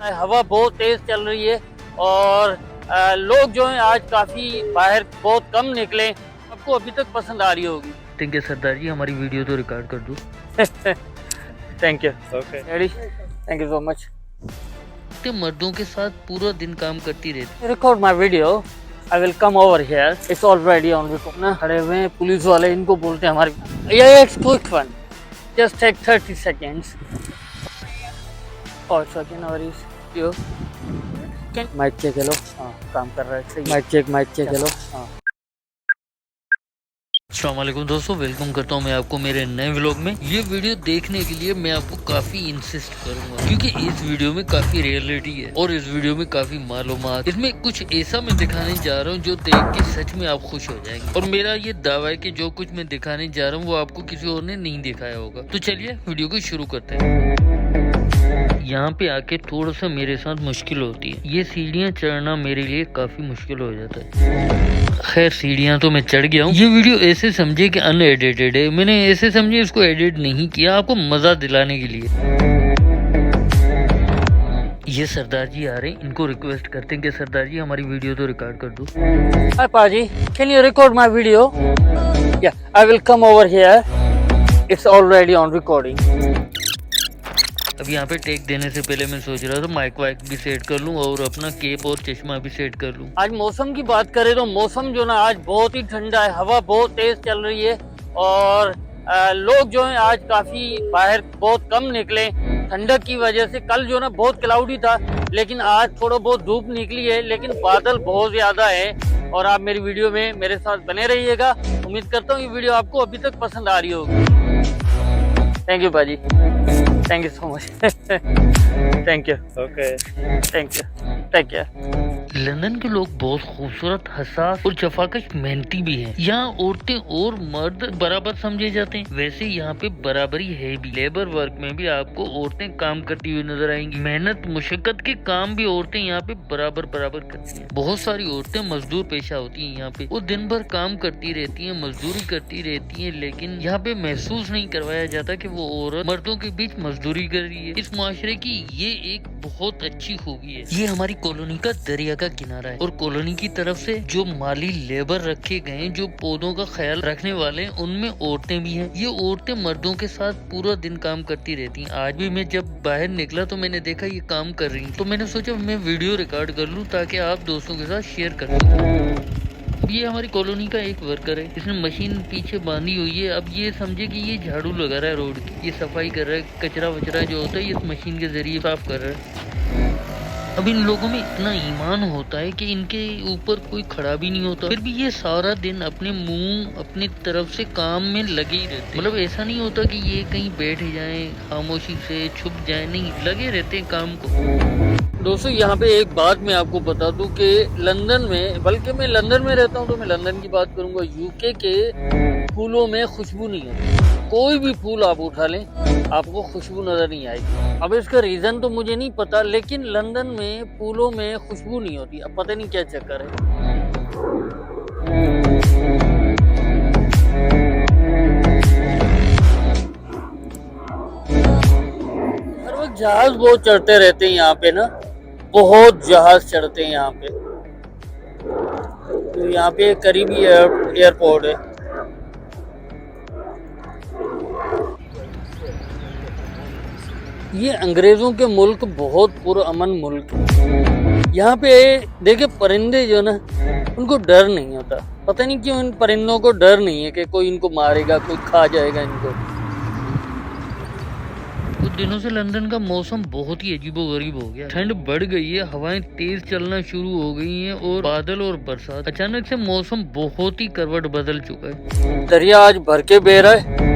हवा बहुत तेज चल रही है और लोग जो हैं आज काफी बाहर बहुत कम निकले। आपको अभी तक पसंद आ रही होगी। ठीक है सरदार जी, हमारी वीडियो तो रिकॉर्ड कर दो। Thank you. Okay, thank you so much. मर्दों के साथ पूरा दिन काम करती रहती। Record my video, I will come over here, it's already on record. ना खड़े हुए हैं पुलिस वाले, इनको बोलते हैं हमारी ये एक quick one, just take 30 seconds। और सेकंड नवरीस यो माइक चेक हेलो। हाँ काम कर रहा है सही। Mic check hello. हाँ अस्सलाम वालेकुम दोस्तों, वेलकम करता हूँ मैं आपको मेरे नए व्लॉग में। ये वीडियो देखने के लिए मैं आपको काफी इंसिस्ट करूंगा क्योंकि इस वीडियो में काफी रियलिटी है और इस वीडियो में काफी मालूमात। इसमें कुछ ऐसा मैं दिखाने जा रहा हूँ जो देख के सच में आप खुश हो जाएंगे। और मेरा ये दावा है कि जो कुछ मैं दिखाने जा रहा हूँ वो आपको किसी और ने नहीं दिखाया होगा। तो चलिए वीडियो को शुरू करते हैं। यहाँ पे आके थोड़ा सा मेरे साथ मुश्किल होती है। ये सीढ़ियाँ चढ़ना मेरे लिए काफी मुश्किल हो जाता है। खैर सीढ़ियाँ तो मैं चढ़ गया हूँ। ये वीडियो ऐसे समझे कि अनएडिटेड है, मैंने ऐसे समझे इसको एडिट नहीं किया, आपको मजा दिलाने के लिए। ये सरदार जी आ रहे हैं, इनको रिक्वेस्ट करते हैं कि सरदार जी हमारी वीडियो तो रिकॉर्ड कर दो। हाय पाजी, can you record my video? या I will come over here, it's already on recording. अब यहाँ पे टेक देने से पहले मैं सोच रहा था माइक वाइक भी सेट कर लूँ और अपना केप और चश्मा भी सेट कर लूँ। आज मौसम की बात करें तो मौसम जो ना आज बहुत ही ठंडा है, हवा बहुत तेज चल रही है और लोग जो हैं आज काफी बाहर बहुत कम निकले ठंडक की वजह से। कल जो ना बहुत क्लाउडी था लेकिन आज थोड़ा बहुत धूप निकली है, लेकिन बादल बहुत ज्यादा है। और आप मेरी वीडियो में मेरे साथ बने रहिएगा। उम्मीद करता हूँ ये वीडियो आपको अभी तक पसंद आ रही होगी। थैंक यू पाजी, thank you so much. Thank you. Okay, thank you, take care. London के लोग बहुत खूबसूरत, हसास और जफाकश मेहनती भी हैं। यहाँ औरतें और मर्द बराबर समझे जाते हैं। वैसे यहाँ पे बराबरी है भी। लेबर वर्क में भी आपको औरतें काम करती हुई नजर आएंगी। मेहनत मुशक्कत के काम भी औरतें यहाँ पे बराबर करती हैं। बहुत सारी औरतें मजदूर पेशा होती हैं यहाँ पे। वो दिन भर काम करती रहती हैं, मजदूरी करती रहती हैं, लेकिन यहाँ पे महसूस नहीं करवाया जाता कि वो औरत मर्दों के बीच मजदूरी कर रही है। इस माशरे की ये एक बहुत अच्छी खूबी है। ये हमारी कॉलोनी का दरिया का किनारा है और कॉलोनी की तरफ से जो माली लेबर रखे गए, जो पौधों का ख्याल रखने वाले, उनमें औरतें भी हैं। ये औरतें मर्दों के साथ पूरा दिन काम करती रहती हैं। आज भी मैं जब बाहर निकला तो मैंने देखा ये काम कर रही, तो मैंने सोचा मैं वीडियो रिकॉर्ड कर लूँ ताकि आप दोस्तों के साथ शेयर कर सकूं। ये हमारी कॉलोनी का एक वर्कर है, इसने मशीन पीछे बांधी हुई है। अब ये समझे कि ये झाड़ू लगा रहा है रोड की, ये सफाई कर रहा है, कचरा वचरा जो होता है इस मशीन के जरिए साफ कर रहा है। अब इन लोगों में इतना ईमान होता है कि इनके ऊपर कोई खड़ा भी नहीं होता, फिर भी ये सारा दिन अपने मुंह अपनी तरफ से काम में लगे ही रहते। मतलब ऐसा नहीं होता कि ये कहीं बैठ जाएं, खामोशी से छुप जाएं, नहीं, लगे रहते हैं काम को। दोस्तों यहाँ पे एक बात मैं आपको बता दूं कि लंदन में, बल्कि मैं लंदन में रहता हूँ तो मैं लंदन की बात करूंगा, यूके के फूलों में खुशबू नहीं होती। कोई भी फूल आप उठा लें आपको खुशबू नजर नहीं आएगी। अब इसका रीजन तो मुझे नहीं पता, लेकिन लंदन में फूलों में खुशबू नहीं होती। अब पता नहीं क्या चक्कर है। हर वक्त जहाज बहुत चढ़ते रहते हैं यहाँ पे ना, बहुत जहाज चढ़ते हैं यहाँ पे। तो यहाँ पे करीबी एयरपोर्ट है। ये अंग्रेजों के मुल्क बहुत पुरअमन मुल्क है। यहाँ पे देखे परिंदे जो ना, उनको डर नहीं होता। पता नहीं क्यों इन परिंदों को डर नहीं है कि कोई इनको मारेगा, कोई खा जाएगा इनको। कुछ दिनों से लंदन का मौसम बहुत ही अजीबोगरीब हो गया। ठंड बढ़ गई है, हवाएं तेज चलना शुरू हो गई हैं और बादल और बरसात, अचानक से मौसम बहुत ही करवट बदल चुका है। दरिया आज भर के बह रहा है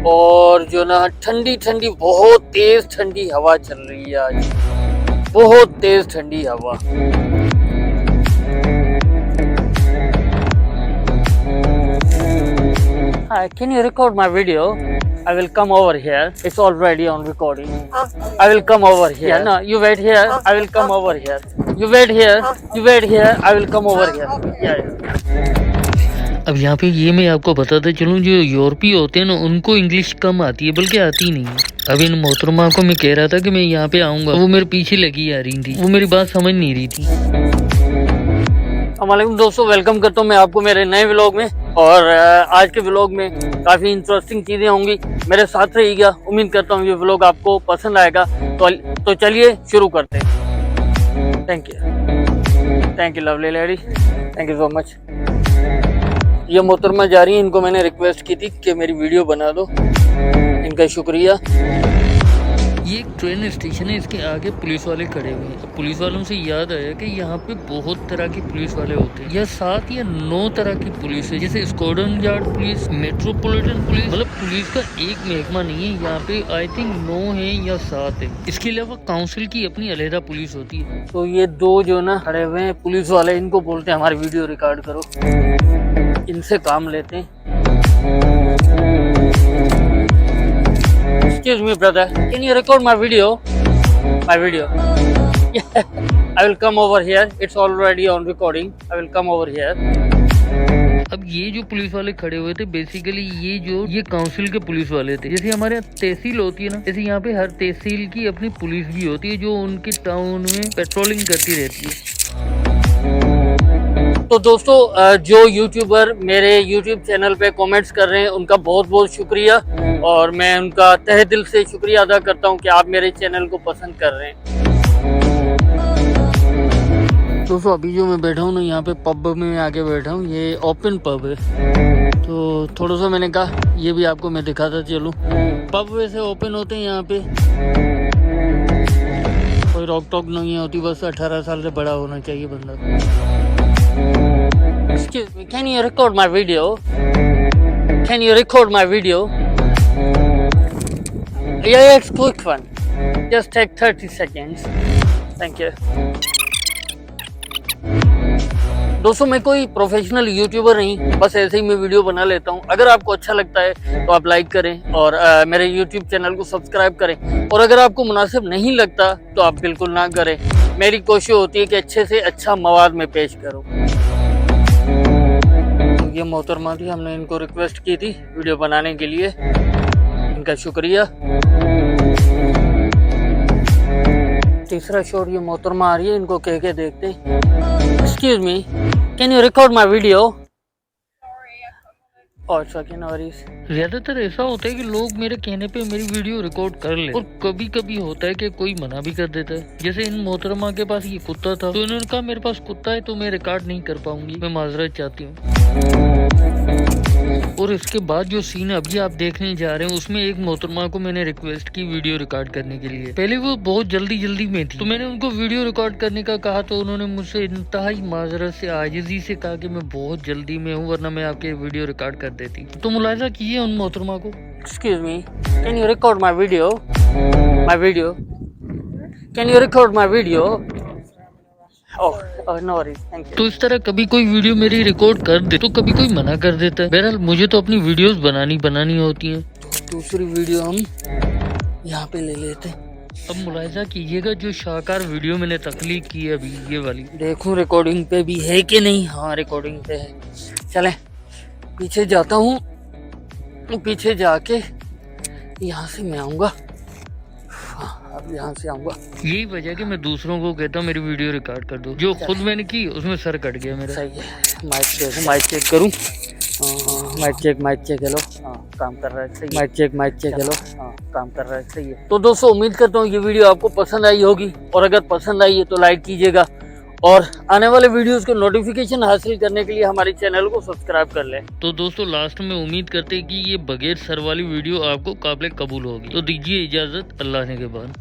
और जो ना ठंडी ठंडी बहुत तेज ठंडी हवा चल रही है। आज बहुत तेज ठंडी हवा। Hi, can you record my video? I will come over here. It's already on recording. I will come over here. Yeah, no, you wait here. I will come over here. You wait here. You wait here. I will come over here. Yeah. अब यहाँ पे ये मैं आपको बताता चलूँ, जो यूरोपीय होते हैं ना उनको इंग्लिश कम आती है, बल्कि आती नहीं है। अब इन मोहतरमा को मैं कह रहा था कि मैं यहाँ पे आऊंगा, वो मेरे पीछे लगी आ रही थी, वो मेरी बात समझ नहीं रही थी। अस्सलाम दोस्तों, वेलकम करता हूँ मैं आपको मेरे नए व्लॉग में। और आज के व्लॉग में काफ़ी इंटरेस्टिंग चीज़ें होंगी, मेरे साथ रहिएगा। उम्मीद करता हूँ ये व्लॉग आपको पसंद आएगा। तो चलिए शुरू करते हैं। Thank you lovely lady, thank you so much. ये मोहतरमा जा रही है, इनको मैंने रिक्वेस्ट की थी कि मेरी वीडियो बना दो, इनका शुक्रिया। ये एक ट्रेन स्टेशन है, इसके आगे पुलिस वाले खड़े हुए हैं। पुलिस वालों से याद आया कि यहाँ पे बहुत तरह के पुलिस वाले होते हैं, या 7 या 9 तरह की पुलिस है, जैसे squadron yard police, metropolitan police. मतलब पुलिस का एक महकमा नहीं है यहाँ पे, आई थिंक 9 है या 7 है। इसके अलावा काउंसिल की अपनी अलहदा पुलिस होती है। तो ये 2 जो ना खड़े हुए हैं पुलिस वाले, इनको बोलते हैं हमारी वीडियो रिकॉर्ड करो, इनसे काम लेते हैं। Excuse me, brother. Can you record my video? My video. Yeah. I will come over here. It's already on recording. I will come over here. अब ये जो पुलिस वाले खड़े हुए थे, बेसिकली ये काउंसिल के पुलिस वाले थे। जैसे हमारे यहाँ तहसील होती है ना, जैसे यहाँ पे हर तहसील की अपनी पुलिस भी होती है, जो उनके टाउन में पेट्रोलिंग करती रहती है। तो दोस्तों, जो यूट्यूबर मेरे यूट्यूब चैनल पे कमेंट्स कर रहे हैं, उनका बहुत बहुत शुक्रिया। और मैं उनका तहे दिल से शुक्रिया अदा करता हूं कि आप मेरे चैनल को पसंद कर रहे हैं। दोस्तों, अभी जो मैं बैठा हूँ ना, यहाँ पे पब में आके बैठा हूँ। ये ओपन पब है, तो थोड़ा सा मैंने कहा ये भी आपको मैं दिखाता चलूँ। पब वैसे ओपन होते हैं यहाँ पे, कोई रोक टोक नहीं होती, बस 18 साल से बड़ा होना चाहिए बंदा। Excuse me, can you record my video? Can you record my video? Yeah, it's quick one. Just take 30 seconds. Thank you. दोस्तों, मैं कोई प्रोफेशनल यूट्यूबर नहीं, बस ऐसे ही मैं वीडियो बना लेता हूँ। अगर आपको अच्छा लगता है तो आप लाइक करें और मेरे यूट्यूब चैनल को सब्सक्राइब करें। और अगर आपको मुनासिब नहीं लगता तो आप बिल्कुल ना करें। मेरी कोशिश होती है कि अच्छे से अच्छा मवाद में पेश करूँ। ये मोहतरमा थी, हमने इनको रिक्वेस्ट की थी वीडियो बनाने के लिए, इनका शुक्रिया। तीसरा शॉट ये मोहतरमा आ रही है, इनको कह के देखते हैं। Excuse me, can you record my video? ज्यादातर ऐसा होता है कि लोग मेरे कहने पे मेरी वीडियो रिकॉर्ड कर ले, और कभी कभी होता है कि कोई मना भी कर देता है। जैसे इन मोहतरमा के पास ये कुत्ता था, तो इन्होंने कहा मेरे पास कुत्ता है तो मैं रिकॉर्ड नहीं कर पाऊंगी, मैं माजरत चाहती हूँ। और इसके बाद जो सीन अभी आप देखने जा रहे हैं, उसमें एक मोहतरमा को मैंने रिक्वेस्ट की वीडियो रिकॉर्ड करने के लिए। पहले वो बहुत जल्दी में थी, तो मैंने उनको वीडियो रिकॉर्ड करने का कहा, तो उन्होंने मुझसे इंतहाई माजरत से, आजिजी से कहा कि मैं बहुत जल्दी में हूँ, वरना मैं आपके वीडियो रिकॉर्ड कर देती। तो मुलाहिजा कीजिए उन मोहतरमा को। Excuse me, can you record my video? My video? Can you record my video? Oh, no worries, thank you. तो इस तरह कभी कोई वीडियो मेरी रिकॉर्ड कर दे तो कभी कोई मना कर देता है। बहरहाल मुझे तो अपनी वीडियोस बनानी होती हैं। दूसरी वीडियो हम यहाँ पे ले लेते हैं। अब मुलाहिजा कीजिएगा, जो शाहकार वीडियो मैंने तख्लीक की है अभी, ये वाली देखूं रिकॉर्डिंग पे भी है कि नहीं। हाँ, रिकॉर्डिंग पे है। चलें, पीछे जाता हूँ, पीछे जाके यहाँ से मैं आऊँगा। अब यहाँ से आऊँगा। यही वजह कि मैं दूसरों को कहता हूँ मेरी वीडियो रिकॉर्ड कर दो। जो खुद मैंने की उसमें सर कट गया मेरा। सही है, माइक चेक करूँ। Mic check hello. हाँ, काम कर रहा है, सही। Mic check hello. हाँ, काम कर रहा है, सही है। तो दोस्तों, उम्मीद करता हूँ ये वीडियो आपको पसंद आई होगी, और अगर पसंद आई है तो लाइक कीजिएगा, और आने वाले वीडियोस को नोटिफिकेशन हासिल करने के लिए हमारे चैनल को सब्सक्राइब कर लें। तो दोस्तों, लास्ट में उम्मीद करते हैं कि ये बगैर सर वाली वीडियो आपको काबिल कबूल होगी। तो दीजिए इजाजत, अल्लाह ने के बाद।